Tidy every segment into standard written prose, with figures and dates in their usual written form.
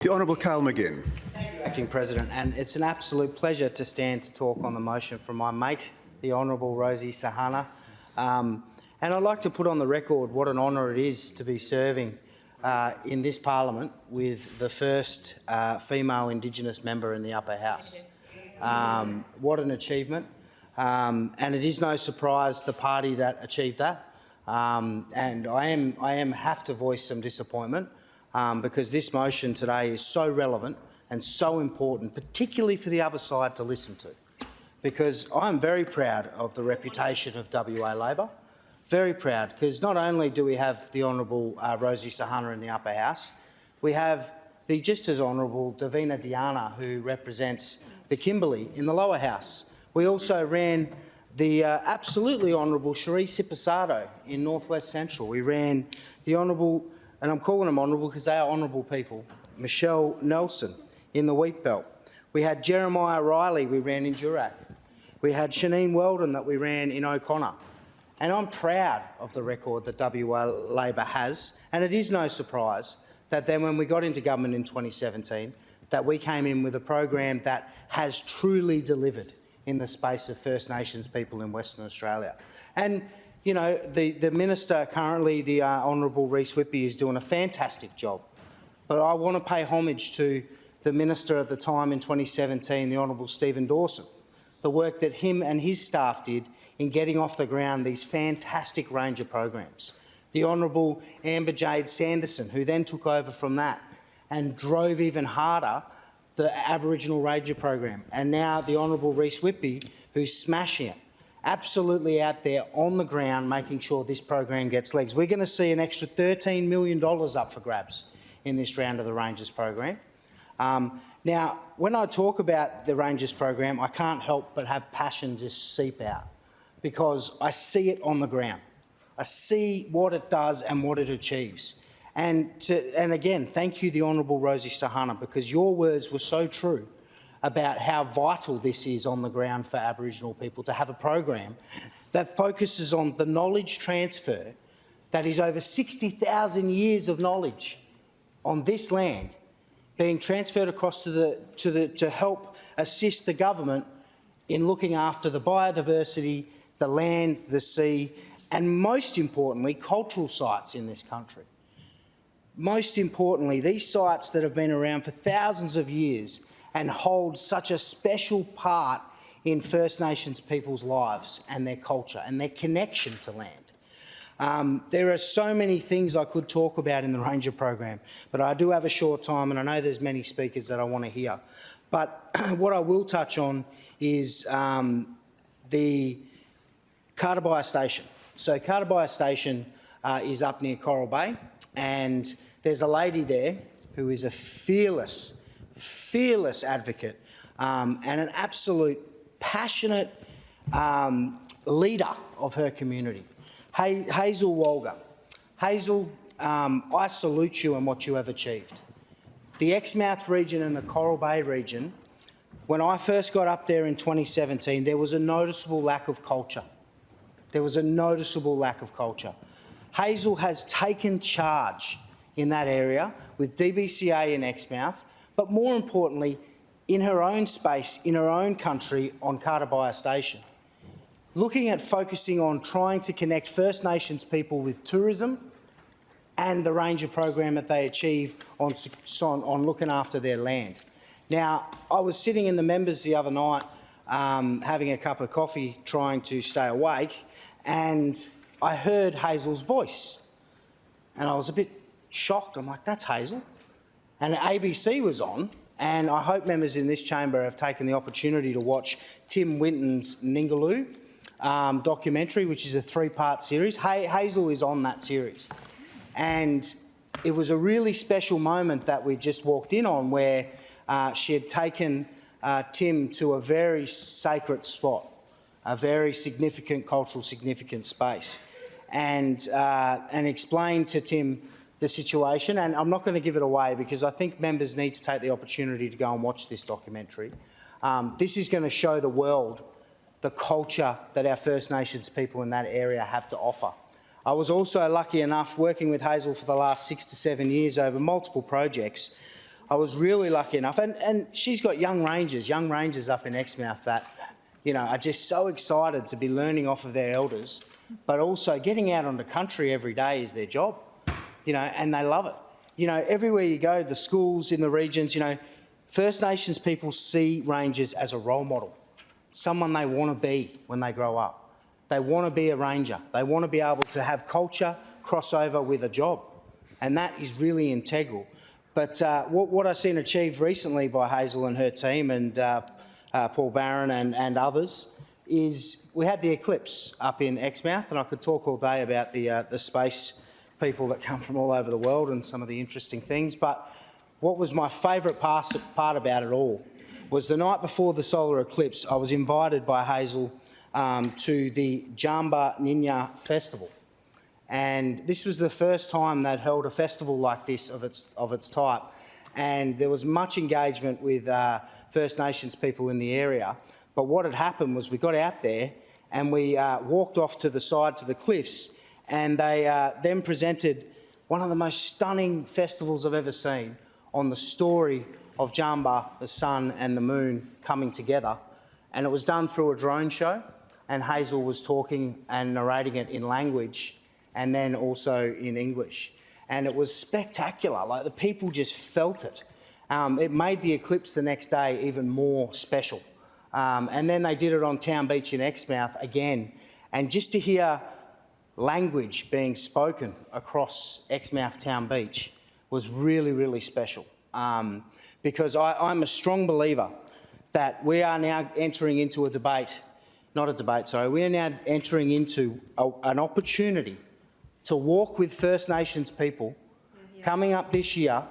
The Honourable Carl McGinn. Acting President, and it's an absolute pleasure to stand to talk on the motion from my mate, the Honourable Rosie Sahanna. And I'd like to put on the record what an honour it is to be serving in this parliament with the first female Indigenous member in the upper house. What an achievement. And it is no surprise the party that achieved that. And I have to voice some disappointment because this motion today is so relevant and so important, particularly for the other side to listen to, because I'm very proud of the reputation of WA Labor. Very proud, because not only do we have the Honourable Rosie Sahanna in the upper house, we have the just as Honourable Davina Diana, who represents the Kimberley, in the lower house. We also ran the absolutely Honourable Cherie Sipasato in Northwest Central. We ran the Honourable, and I'm calling them Honourable because they are honourable people, Michelle Nelson in the Wheat Belt. We had Jeremiah Riley we ran in Durack. We had Shaneen Weldon that we ran in O'Connor. And I'm proud of the record that WA Labor has, and it is no surprise that then when we got into government in 2017, that we came in with a program that has truly delivered in the space of First Nations people in Western Australia. And, you know, the Minister currently, the Honourable Reece Whitby, is doing a fantastic job. But I want to pay homage to the Minister at the time in 2017, the Honourable Stephen Dawson, the work that him and his staff did in getting off the ground these fantastic ranger programs. The Honourable Amber Jade Sanderson, who then took over from that and drove even harder the Aboriginal Ranger program. And now the Honourable Reece Whitby, who's smashing it, absolutely out there on the ground, making sure this program gets legs. We're going to see an extra $13 million up for grabs in this round of the Rangers program. Now, when I talk about the Rangers program, I can't help but have passion just seep out, because I see it on the ground. I see what it does and what it achieves. And again, thank you, the Honourable Rosie Sahanna, because your words were so true about how vital this is on the ground for Aboriginal people to have a program that focuses on the knowledge transfer that is over 60,000 years of knowledge on this land being transferred across to help assist the government in looking after the biodiversity, the land, the sea, and most importantly, cultural sites in this country. Most importantly, these sites that have been around for thousands of years and hold such a special part in First Nations people's lives and their culture and their connection to land. There are so many things I could talk about in the Ranger program, but I do have a short time and I know there's many speakers that I want to hear. But what I will touch on is the Cartabia Station. So Cartabia Station is up near Coral Bay, and there's a lady there who is a fearless advocate and an absolute passionate leader of her community. Hazel Walger. Hazel, I salute you and what you have achieved. The Exmouth region and the Coral Bay region, when I first got up there in 2017, there was a noticeable lack of culture. There was a noticeable lack of culture. Hazel has taken charge in that area with DBCA in Exmouth, but more importantly, in her own space, in her own country on Cartabia Station. Looking at focusing on trying to connect First Nations people with tourism and the Ranger program that they achieve on looking after their land. Now, I was sitting in the members the other night having a cup of coffee, trying to stay awake, and I heard Hazel's voice. And I was a bit shocked. I'm like, that's Hazel. And ABC was on, and I hope members in this chamber have taken the opportunity to watch Tim Winton's Ningaloo documentary, which is a 3-part series. Hazel is on that series. And it was a really special moment that we just walked in on, where she had taken Tim to a very sacred spot, a very significant, cultural significant space, and explained to Tim the situation. And I'm not going to give it away because I think members need to take the opportunity to go and watch this documentary. This is going to show the world the culture that our First Nations people in that area have to offer. I was also lucky enough, working with Hazel for the last 6 to 7 years over multiple projects, I was really lucky enough, and she's got young rangers up in Exmouth that, you know, are just so excited to be learning off of their elders, but also getting out on the country every day is their job, you know, and they love it. You know, everywhere you go, the schools in the regions, you know, First Nations people see rangers as a role model, someone they want to be when they grow up. They want to be a ranger. They want to be able to have culture crossover with a job, and that is really integral. But what I've seen achieved recently by Hazel and her team and Paul Barron and others is we had the eclipse up in Exmouth, and I could talk all day about the space people that come from all over the world and some of the interesting things. But what was my favourite part about it all was the night before the solar eclipse, I was invited by Hazel to the Jamba Ninya Festival. And this was the first time they'd held a festival like this of its type. And there was much engagement with First Nations people in the area. But what had happened was we got out there and we walked off to the side to the cliffs, and they then presented one of the most stunning festivals I've ever seen on the story of Jamba, the sun and the moon coming together. And it was done through a drone show, and Hazel was talking and narrating it in language and then also in English. And it was spectacular, like the people just felt it. It made the eclipse the next day even more special. And then they did it on Town Beach in Exmouth again. And just to hear language being spoken across Exmouth Town Beach was really, really special. Because I'm a strong believer that we are now entering into we are now entering into an opportunity to walk with First Nations people coming up this year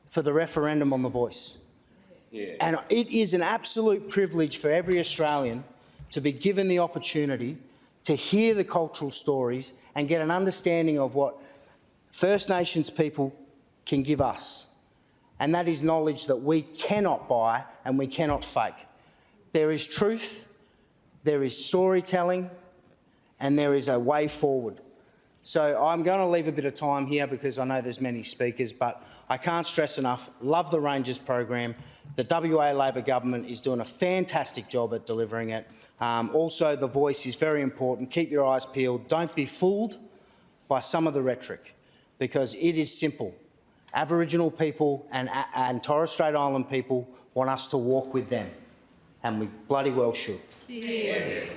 for the referendum on the voice. Yeah. And it is an absolute privilege for every Australian to be given the opportunity to hear the cultural stories and get an understanding of what First Nations people can give us. And that is knowledge that we cannot buy and we cannot fake. There is truth, there is storytelling, and there is a way forward. So I'm going to leave a bit of time here because I know there's many speakers, but I can't stress enough, love the Rangers program. The WA Labor government is doing a fantastic job at delivering it. Also, the voice is very important. Keep your eyes peeled. Don't be fooled by some of the rhetoric, because it is simple. Aboriginal people and Torres Strait Island people want us to walk with them, and we bloody well should. Yeah.